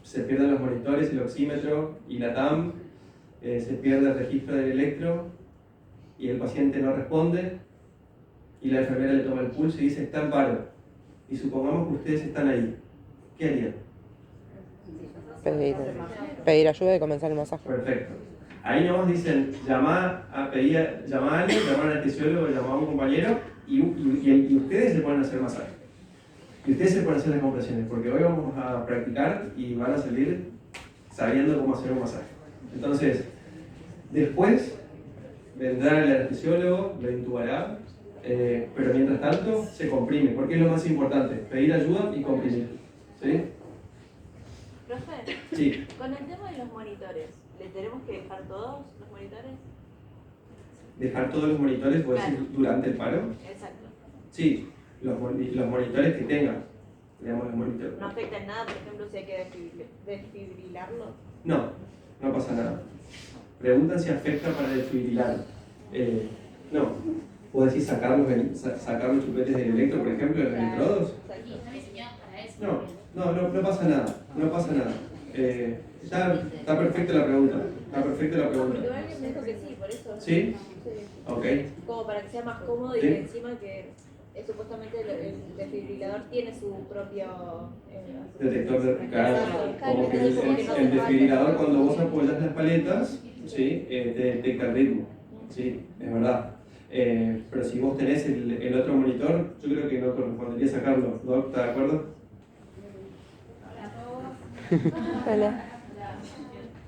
se pierden los monitores, el oxímetro y la TAM, se pierde el registro del electro y el paciente no responde y la enfermera le toma el pulso y dice está en paro. Y supongamos que ustedes están ahí, ¿qué harían? Pedir ayuda y comenzar el masaje. Perfecto. Ahí nomás dicen, llama a alguien, llama al anestesiólogo, llama a un compañero y ustedes se ponen a hacer masaje. Y ustedes se ponen a hacer las compresiones, porque hoy vamos a practicar y van a salir sabiendo cómo hacer un masaje. Entonces, después vendrá el anestesiólogo, lo intubará, pero mientras tanto se comprime, porque es lo más importante, pedir ayuda y comprimir. ¿Sí? Profe, Sí. con el tema de los monitores, ¿le tenemos que dejar todos los monitores? Dejar todos los monitores, ¿puedo decir, durante el paro? Exacto. Sí, los monitores que tengan, digamos los monitores. ¿No afecta en nada, por ejemplo, si hay que desfibrilarlo? No, no pasa nada. Preguntan si afecta para desfibrilar. No, puedo decir sacar los chupetes del electro, por ejemplo, de los electrodos. No pasa nada, no pasa nada. Está perfecta la pregunta, Porque alguien me dijo que sí, por eso. ¿Sí? Ok. Como para que sea más cómodo y ¿Sí? que encima que supuestamente el desfibrilador tiene su propio Detector de carga. Exacto. Como que el desfibrilador, cuando vos apoyas las paletas, ¿sí? Te detecta el ritmo. Sí, es verdad. Pero si vos tenés el otro monitor, yo creo que no correspondería sacarlo. ¿Doc, está de acuerdo? Hola.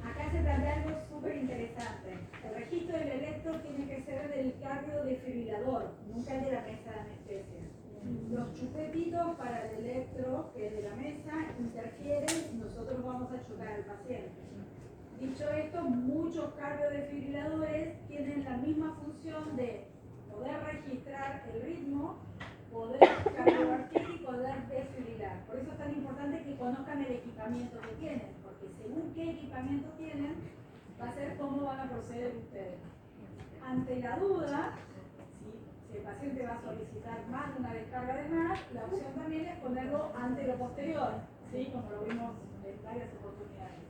Acá se plantea algo súper interesante. El registro del electro tiene que ser del cardiodesfibrilador, nunca el de la mesa de anestesia. Los chupetitos para el electro, que es de la mesa, interfieren y nosotros vamos a chocar al paciente. Dicho esto, muchos cardiodesfibriladores tienen la misma función de poder registrar el ritmo, poder cardiovertir y poder desfibrilar. Por eso es tan importante que conozcan el equipamiento que tienen, porque según qué equipamiento tienen, va a ser cómo van a proceder ustedes. Ante la duda, si el paciente va a solicitar más de una descarga de más, la opción también es ponerlo ante lo posterior, ¿sí? Como lo vimos en varias oportunidades.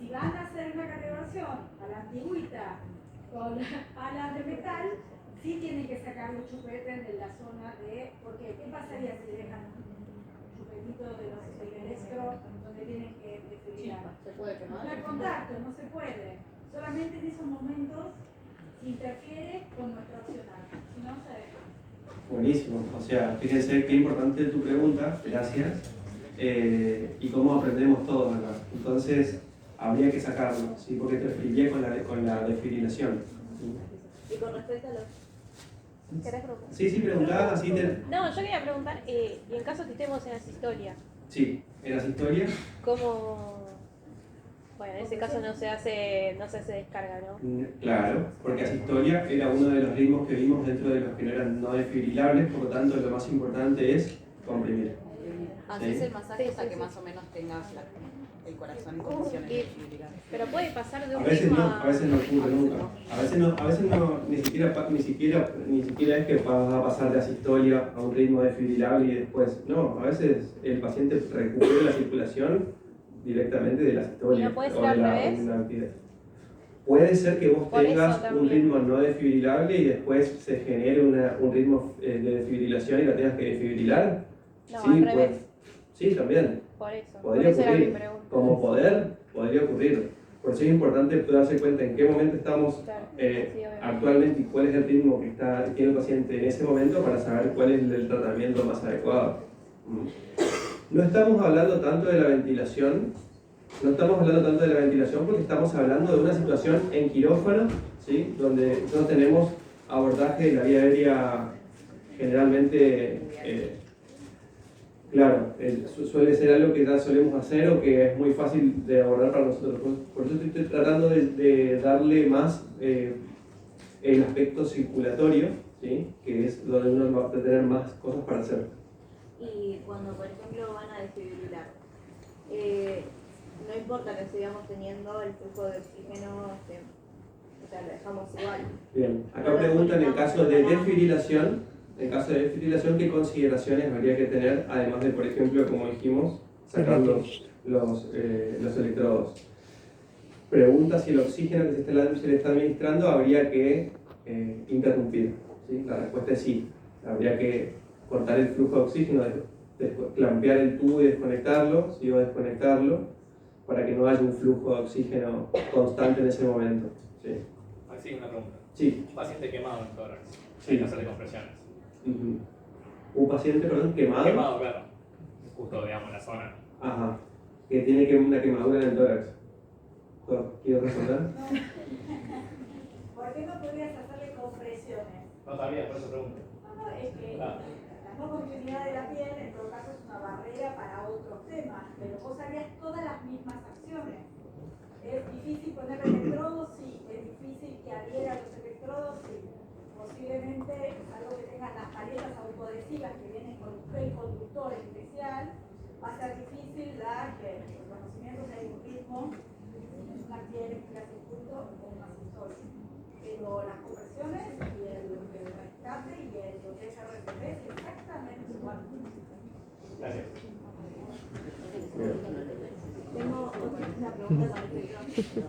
Si van a hacer una cardioversión a la antigüita con alas de metal, sí tienen que sacar los chupetes de la zona de... Porque, ¿qué pasaría si dejan un chupetito del electro donde tienen que desfibrilar? Se puede quemar. No hay contacto, no se puede. Solamente en esos momentos interfiere con nuestro opcional. Si no, se deja. Buenísimo. O sea, fíjense qué importante tu pregunta, gracias. Y cómo aprendemos todos acá. Entonces, habría que sacarlo, ¿sí? Porque te expliqué con la desfibrilación. Y con respecto a los... ¿Querés preguntar? Sí, preguntaba así. No, yo quería preguntar, y en caso que estemos en asistolia, Sí, en las historias. ¿cómo...? Bueno, en ese caso no se hace descarga, ¿no? Claro, porque asistolia era uno de los ritmos que vimos dentro de los que no eran no desfibrilables, por lo tanto lo más importante es comprimir. Haces Sí. el masaje hasta que más o menos tengas el corazón en condiciones de desfibrilar. Pero puede pasar de A un veces ritmo no, a veces no ocurre nunca. A veces no, ni siquiera es que vas a pasar de asistolia a un ritmo desfibrilable y después. No, a veces el paciente recupera la circulación directamente de la asistolia. ¿Y no puede ser o de al la revés? actividad. Puede ser que vos Por eso tengas un también. ritmo no desfibrilable y después se genere un ritmo de desfibrilación y la tengas que desfibrilar. No, Sí, al revés. sí, también. Por eso. Podría por eso era mi ocurrir. pregunta. Como podría ocurrir. Por eso es importante darse cuenta en qué momento estamos Claro, sí, obviamente. actualmente y cuál es el ritmo que tiene el paciente en ese momento para saber cuál es el tratamiento más adecuado. No estamos hablando tanto de la ventilación, porque estamos hablando de una situación en quirófano, ¿sí? Donde no tenemos abordaje de la vía aérea generalmente, claro, suele ser algo que ya solemos hacer o que es muy fácil de abordar para nosotros. Por eso estoy tratando de darle más el aspecto circulatorio, ¿sí? Que es donde uno va a tener más cosas para hacer. Y cuando, por ejemplo, van a desfibrilar, no importa que sigamos teniendo el flujo de oxígeno, o sea, lo dejamos igual. Bien, acá preguntan en caso de desfibrilación, ¿qué consideraciones habría que tener, además de, por ejemplo, como dijimos, sacar los electrodos? Pregunta si el oxígeno que se le está administrando habría que interrumpir, ¿sí? La respuesta es sí, habría que cortar el flujo de oxígeno, clampear el tubo y desconectarlo, ¿sí? O desconectarlo, para que no haya un flujo de oxígeno constante en ese momento. ¿Sí? Así, una pregunta. Sí. Un paciente quemado en tórax, Sí. hay que hacerle compresiones. Un paciente, perdón, quemado. Quemado, claro. Justo, digamos, en la zona. Ajá. Que tiene una quemadura en el tórax. ¿Quiero responder? ¿Por qué no podrías hacerle compresiones? No sabía, por eso pregunto. No, es que la no continuidad de la piel en todo caso es una barrera para otros temas, pero vos harías todas las mismas acciones. Es difícil poner electrodos, sí. Es difícil que adhiera los electrodos, sí. Posiblemente, algo que tengan las paletas autoadhesivas que vienen con un gel conductor especial, va a ser difícil dar que los conocimientos de un ritmo, una piel en circuito o un ascensor. Pero las compresiones y el rescate y lo que es RCP es exactamente igual. Gracias. Tengo una pregunta con respecto.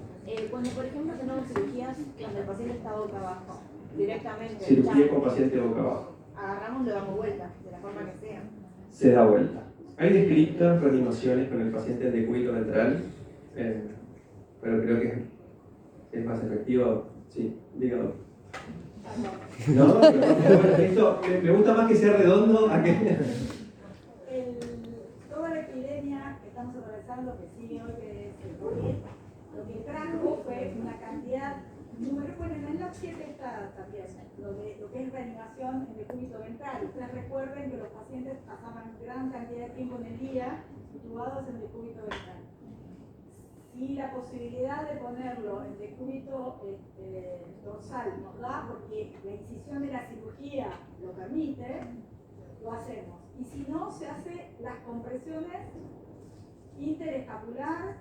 Cuando, por ejemplo, tenemos cirugías donde el paciente está boca abajo, directamente. Cirugía con paciente boca abajo. Agarramos y lo damos vuelta, de la forma que sea. Se da vuelta. Hay descritas reanimaciones con el paciente en decúbito ventral, pero creo que es más efectivo. Sí, dígalo. No, pero esto me gusta más que sea redondo a que. Toda la epidemia que estamos atravesando, que sigue hoy, que es el COVID, lo que trajo fue una cantidad, bueno, en la 7 está también, lo que es reanimación en decúbito ventral. Ustedes recuerden que los pacientes pasaban gran cantidad de tiempo en el día intubados en decúbito ventral. Y la posibilidad de ponerlo en decúbito dorsal nos da, porque la incisión de la cirugía lo permite, lo hacemos. Y si no, se hace las compresiones interescapular,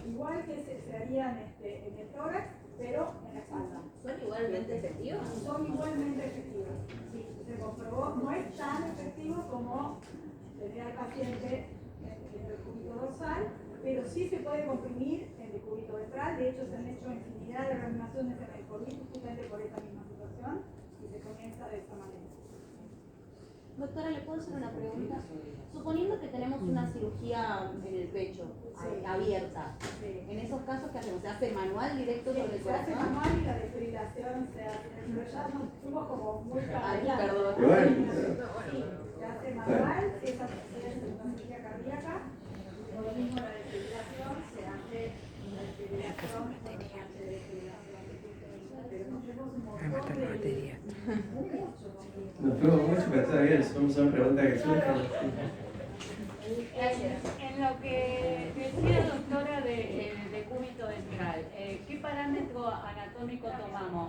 igual que se harían en el tórax, pero en la espalda. ¿Son igualmente efectivos? Son igualmente efectivas. Sí, se comprobó, no es tan efectivo como tener al paciente en el decúbito dorsal, pero sí se puede comprimir en decúbito ventral. De hecho, se han hecho infinidad de reanimaciones en el COVID justamente por esta misma situación y se comienza de esta manera. Doctora, ¿le puedo hacer una pregunta? Suponiendo que tenemos una cirugía en el pecho, abierta, en esos casos, ¿qué hacemos? ¿Se hace manual directo sobre el corazón? Se hace manual y la desfibrilación se hace, pero ya nos fuimos como muy Ay, para perdón. Sí, se hace manual, si es una cirugía cardíaca, o lo mismo la desfibrilación, se hace la desfibrilación mediante desfibrilación. Pero nos vemos un montón de... Nos fuimos mucho, pero está bien, son preguntas que surgen. En lo que decía doctora de decúbito ventral, ¿qué parámetro anatómico tomamos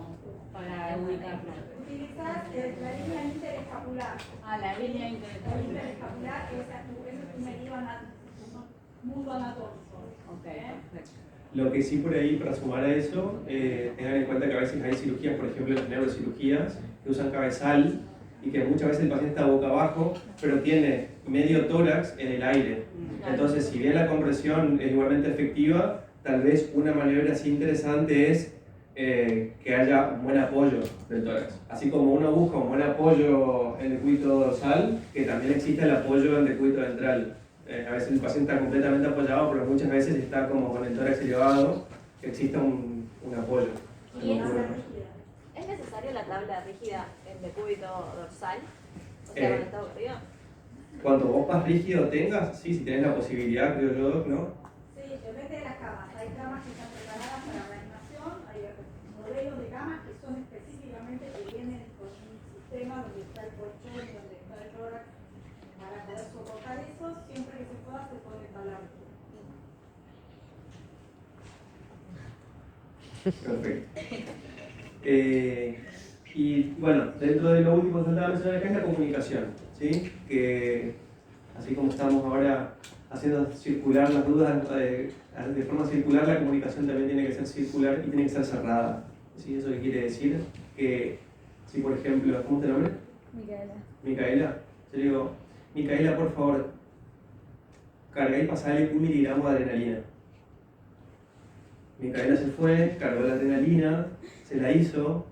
para ubicarlo? Utilizar la línea interescapular. La línea La interescapular. interescapular es un medio mundo anatómico. Perfecto. Lo que sí por ahí, para sumar a eso, tengan en cuenta que a veces hay cirugías, por ejemplo las neurocirugías, que usan cabezal y que muchas veces el paciente está boca abajo, pero tiene medio tórax en el aire. Entonces, si bien la compresión es igualmente efectiva, tal vez una maniobra así interesante es que haya un buen apoyo del tórax. Así como uno busca un buen apoyo en el decúbito dorsal, que también existe el apoyo en el decúbito ventral. A veces el paciente está completamente apoyado, pero muchas veces está como con el tórax elevado, que exista un apoyo. ¿Y es necesaria la tabla rígida en decúbito dorsal? O sea, cuando está arriba. cuanto vos más rígido tengas, sí, si tenés la posibilidad, creo yo, ¿no? Sí, depende de las camas. Hay camas que están preparadas para la animación, hay modelos de camas que son específicamente que vienen con un sistema donde está el colchón, donde está el tórax, para poder soportar eso. Siempre que se puede embalar. Perfecto. Y bueno, dentro de lo último que faltaba mencionar acá es la comunicación, ¿sí? Que así como estamos ahora haciendo circular las dudas de forma circular, la comunicación también tiene que ser circular y tiene que ser cerrada. ¿Sí? ¿Eso qué quiere decir? Que si por ejemplo, ¿cómo te nombres? Micaela. Micaela. Yo le digo, Micaela, por favor, carga y pasale 1 miligramo de adrenalina. Micaela se fue, cargó la adrenalina, se la hizo,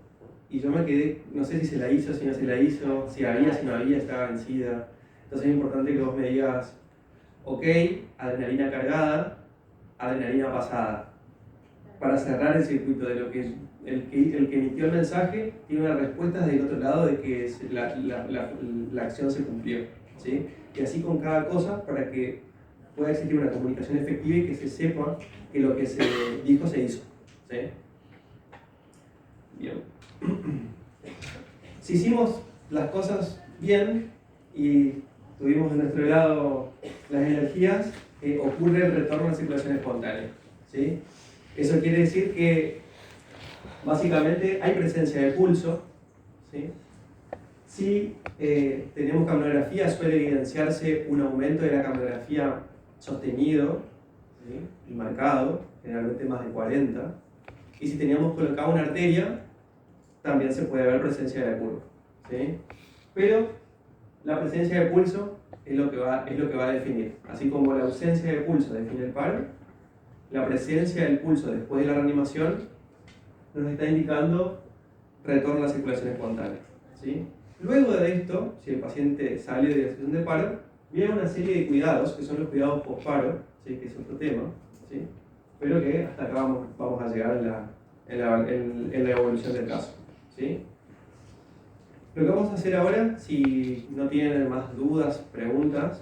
y yo me quedé, no sé si se la hizo, si no se la hizo, si había, si no había, estaba vencida. Entonces es importante que vos me digas, ok, adrenalina cargada, adrenalina pasada. Para cerrar el circuito de lo que el que emitió el mensaje tiene una respuesta del otro lado de que la acción se cumplió, ¿sí? Y así con cada cosa para que pueda existir una comunicación efectiva y que se sepa que lo que se dijo se hizo, ¿sí? Bien. Si hicimos las cosas bien y tuvimos de nuestro lado las energías, ocurre el retorno a la circulación espontánea, ¿sí? Eso quiere decir que básicamente hay presencia de pulso, ¿sí? Si tenemos cambiografía, suele evidenciarse un aumento de la cambiografía sostenido, ¿sí? Y marcado, generalmente más de 40. Y si teníamos colocada una arteria, también se puede ver presencia de la curva, ¿sí? Pero la presencia de pulso es lo que va a definir. Así como la ausencia de pulso define el paro, la presencia del pulso después de la reanimación nos está indicando retorno a la circulación espontánea, ¿sí? Luego de esto, si el paciente sale de la situación de paro, viene una serie de cuidados, que son los cuidados post-paro, ¿sí? Que es otro tema, ¿sí? Pero que hasta acá vamos a llegar en la evolución del caso, ¿sí? Lo que vamos a hacer ahora, si no tienen más dudas, preguntas,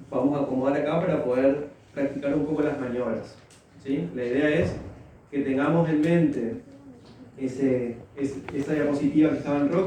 vamos a acomodar acá para poder practicar un poco las maniobras, ¿sí? La idea es que tengamos en mente esa diapositiva que estaba en rojo.